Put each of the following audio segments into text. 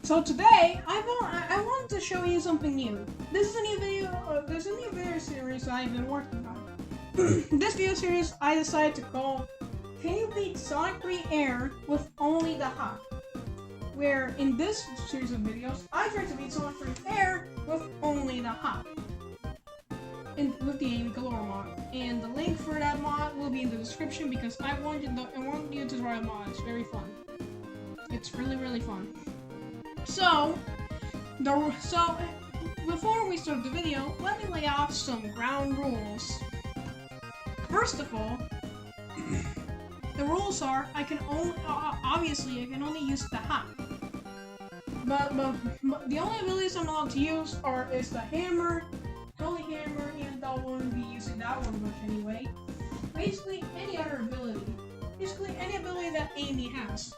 So today, I wanted to show you something new. This is a new video. There's a new video series I've been working on. This video series I decided to call "Can You Beat Sonic 3 Air with Only the Hop?" Where in this series of videos, I try to beat Sonic 3 Air with only the hop. With the Amy Galore mod, and the link for that mod will be in the description because I want you to try the mod. It's very fun. It's really fun. So before we start the video, let me lay off some ground rules. First of all, the rules are I can only use the hop. But the only abilities I'm allowed to use is the hammer, Holy Hammer, even though I won't be using that one much anyway. Basically any other ability. Basically any ability that Amy has.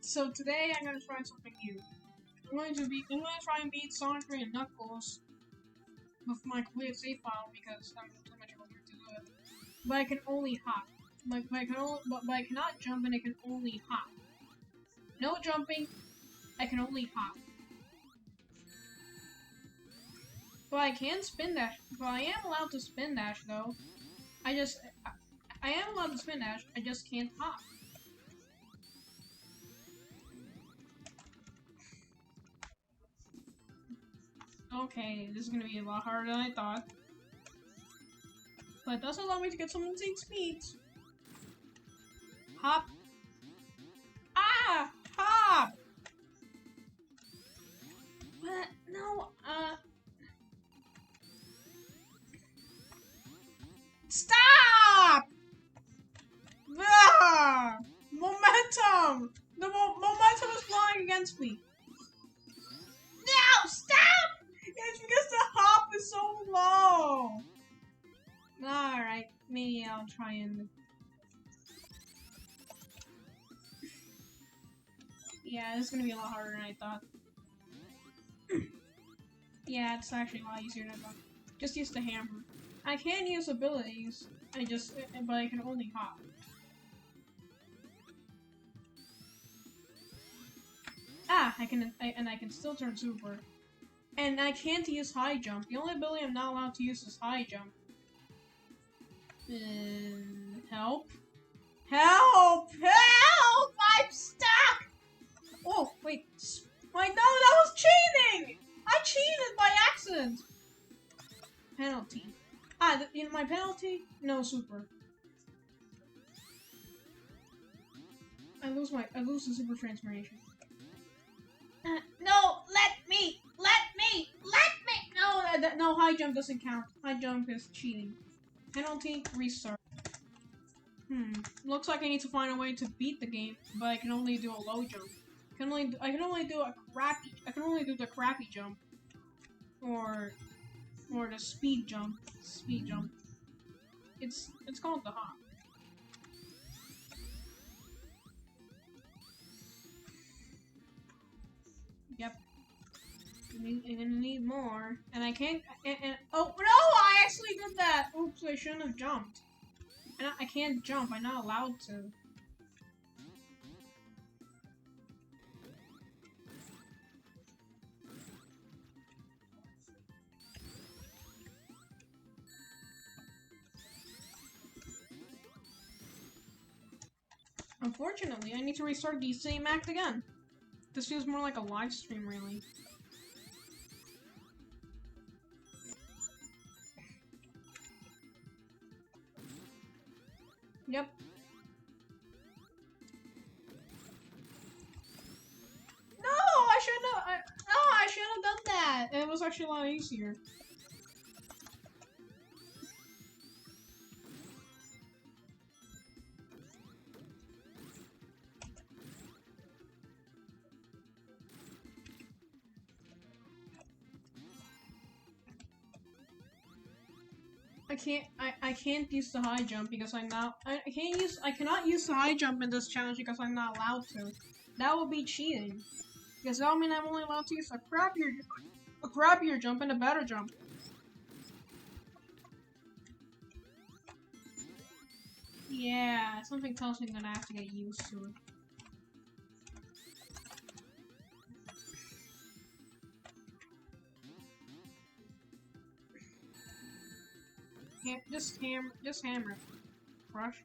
So today I'm gonna try something new. I'm gonna try and beat Sonic 3 and Knuckles with my completed save file because I'm too much of a nerd to do it. But I can only hop. But I cannot jump and I can only hop. No jumping, I can only hop. But I can spin dash. But I am allowed to spin dash though. I am allowed to spin dash, I just can't hop. Okay, this is gonna be a lot harder than I thought. But it does allow me to get some insane speeds. Hop. Ah! Hop! What? No, Stop! Ah! Momentum! The momentum is flying against me. No! Stop! It's because the hop is so low. Alright, maybe I'll try and... Yeah, this is gonna be a lot harder than I thought. Yeah, it's actually a lot easier than I thought. Just use the hammer. I can use abilities, but I can only hop. Ah, I can still turn super. And I can't use high jump. The only ability I'm not allowed to use is high jump. Help! Help! Help! I'm stuck! Oh, wait. Wait, no, that was cheating! I cheated by accident! Penalty. Ah, in my penalty? No super. I lose the super transformation. No, let me! No, high jump doesn't count. High jump is cheating. Penalty, restart. Looks like I need to find a way to beat the game, but I can only do a low jump. I can only do the crappy jump. Or the speed jump. It's called the hop. Yep. I'm gonna need more, and I can't. Oh no! I actually did that. Oops! I shouldn't have jumped. I can't jump. I'm not allowed to. Unfortunately, I need to restart the same act again. This feels more like a live stream, really. Yep. No, I shouldn't have done that. It was actually a lot easier. I can't use the high jump because I'm not I cannot use the high jump in this challenge because I'm not allowed to. That would be cheating. Because that would mean I'm only allowed to use a crappier jump and a better jump. Yeah, something tells me I'm gonna have to get used to it. Just hammer it. Crush.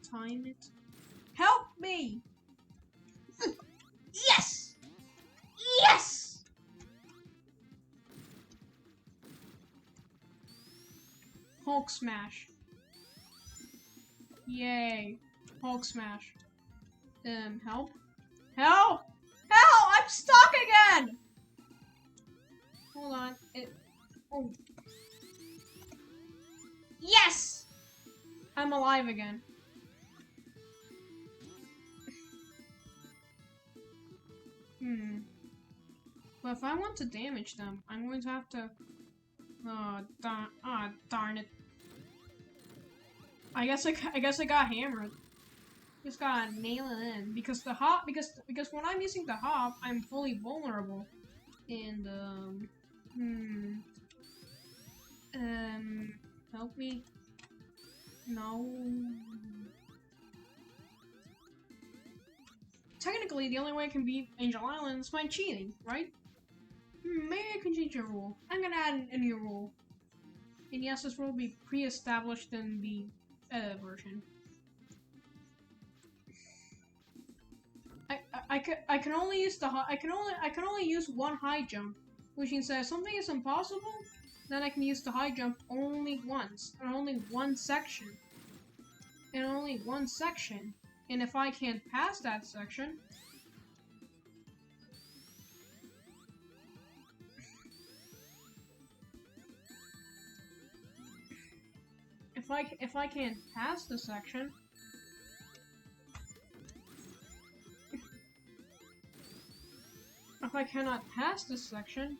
Time it. Help me! Yes! Yes! Hulk smash. Yay. Hulk smash. Help? Help! Help! I'm stuck again! Hold on. Oh. Yes! I'm alive again. But if I want to damage them, I'm going to have to... Oh, darn it. I guess I got hammered. Just gotta nail it in. Because the hop, because when I'm using the hop, I'm fully vulnerable. And, help me. No. Technically, the only way I can beat Angel Island is by cheating, right? Maybe I can change a rule. I'm gonna add a new rule. And yes, this rule will be pre-established in the version. I can only use I can only use one high jump, which means that if something is impossible, then I can use the high jump only once, and only one section. And only one section. And if I can't pass that section, if I can't pass the section, if I cannot pass this section,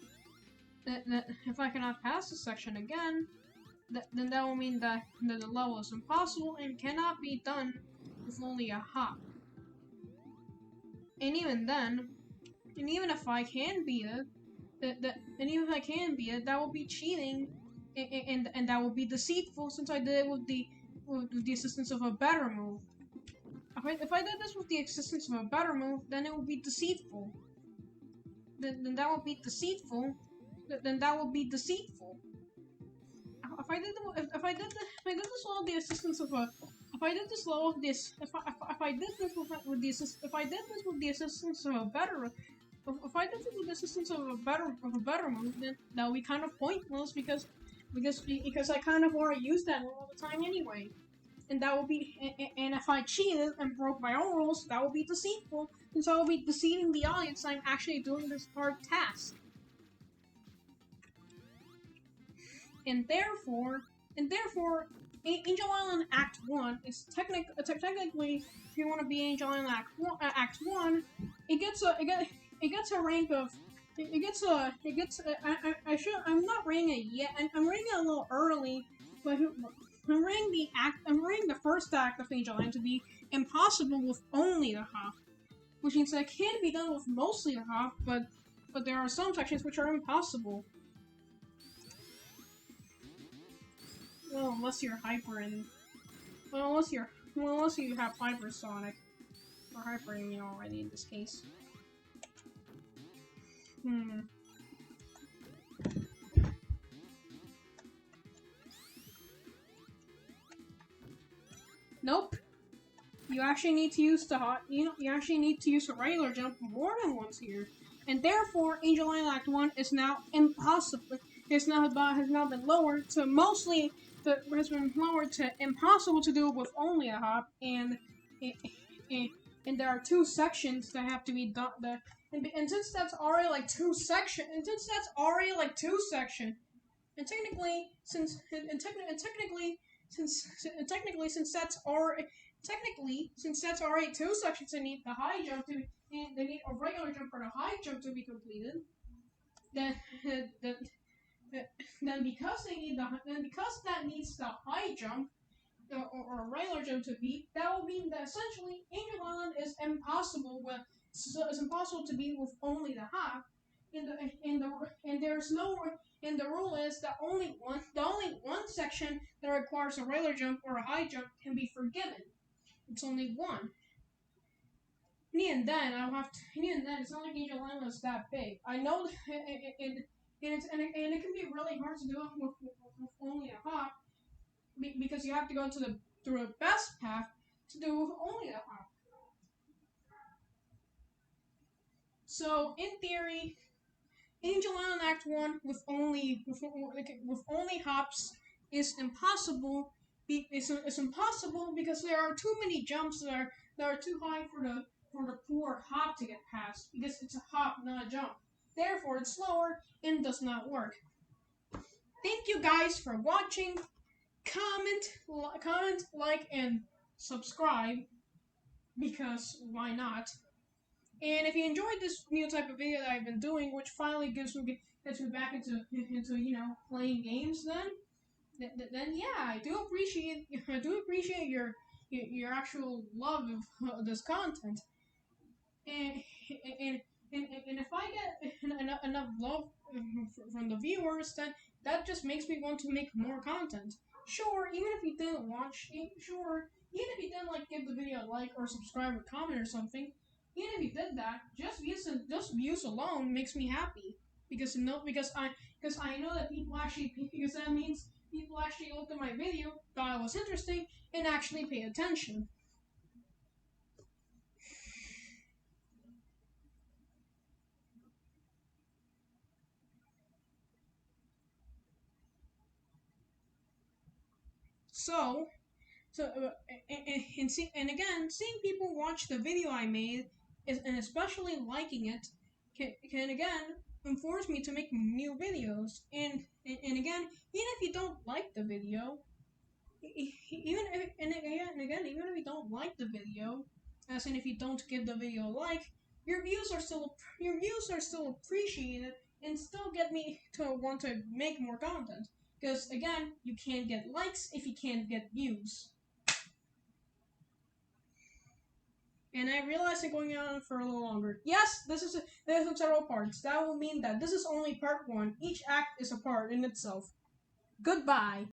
if I cannot pass this section again, then that will mean that the level is impossible and cannot be done with only a hop. And even then, and even if I can beat it, that will be cheating, and that will be deceitful since I did it with the assistance of a better move. If I did this with the assistance of a better move, then it would be deceitful. Then that would be deceitful. Then that would be deceitful. If I did this level with the assistance of a, if I did this level with this, if I did this with the assistance of a better, if I did this with the assistance of a better move, then that would be kind of pointless because I kind of already use that move all the time anyway. And that will be, and if I cheated and broke my own rules, that would be deceitful, since I will be deceiving the audience I'm actually doing this hard task. And therefore, Angel Island Act 1 is technically, if you want to be Angel Island Act 1, it gets a rank of, I'm not rating it yet, I'm rating it a little early, but I'm rating the first act of Angel Island to be impossible with only the hop, which means that it can be done with mostly the hop, but there are some sections which are impossible. Well, unless you're hyper and unless you have hypersonic or hyper immune already in this case. Nope. You actually need to use you actually need to use a regular jump more than once here, and therefore Angel Island Act 1 is now impossible. Has now been lowered to mostly. Has been lowered to impossible to do with only a hop, and there are two sections that have to be done. And since that's already like two sections, and technically since that's already two sections, they need the high jump to be, they need a regular jump for the high jump to be completed. then because that needs the high jump or regular jump to beat, that will mean that essentially Angel Island is impossible it's impossible to beat with only the hop. And there's no and the rule is that the only one section that requires a regular jump or a high jump can be forgiven. It's only one. And even then, it's not like Angel Island is that big. I know, and it can be really hard to do it with only a hop because you have to go through the best path to do with only a hop. So in theory, Angel Island Act One with only hops is impossible. It's impossible because there are too many jumps that are too high for the poor hop to get past because it's a hop, not a jump. Therefore, it's slower and does not work. Thank you guys for watching. Comment, like, and subscribe because why not? And if you enjoyed this new type of video that I've been doing, which finally gets me back into playing games, then yeah, I do appreciate your actual love of this content. And and if I get enough love from the viewers, then that just makes me want to make more content. Sure, even if you didn't even if you didn't give the video a like or subscribe or comment or something, even if you did that, just views alone makes me happy because I know that because that means people actually looked at my video, thought it was interesting, and actually pay attention. So, again, seeing people watch the video I made and especially liking it can again enforce me to make new videos. And again, even if you don't like the video, even if, even if you don't like the video, as in if you don't give the video a like, your views are still appreciated and still get me to want to make more content. Because again, you can't get likes if you can't get views. And I realize I'm going on for a little longer. Yes, this is several parts. That will mean that this is only part one. Each act is a part in itself. Goodbye.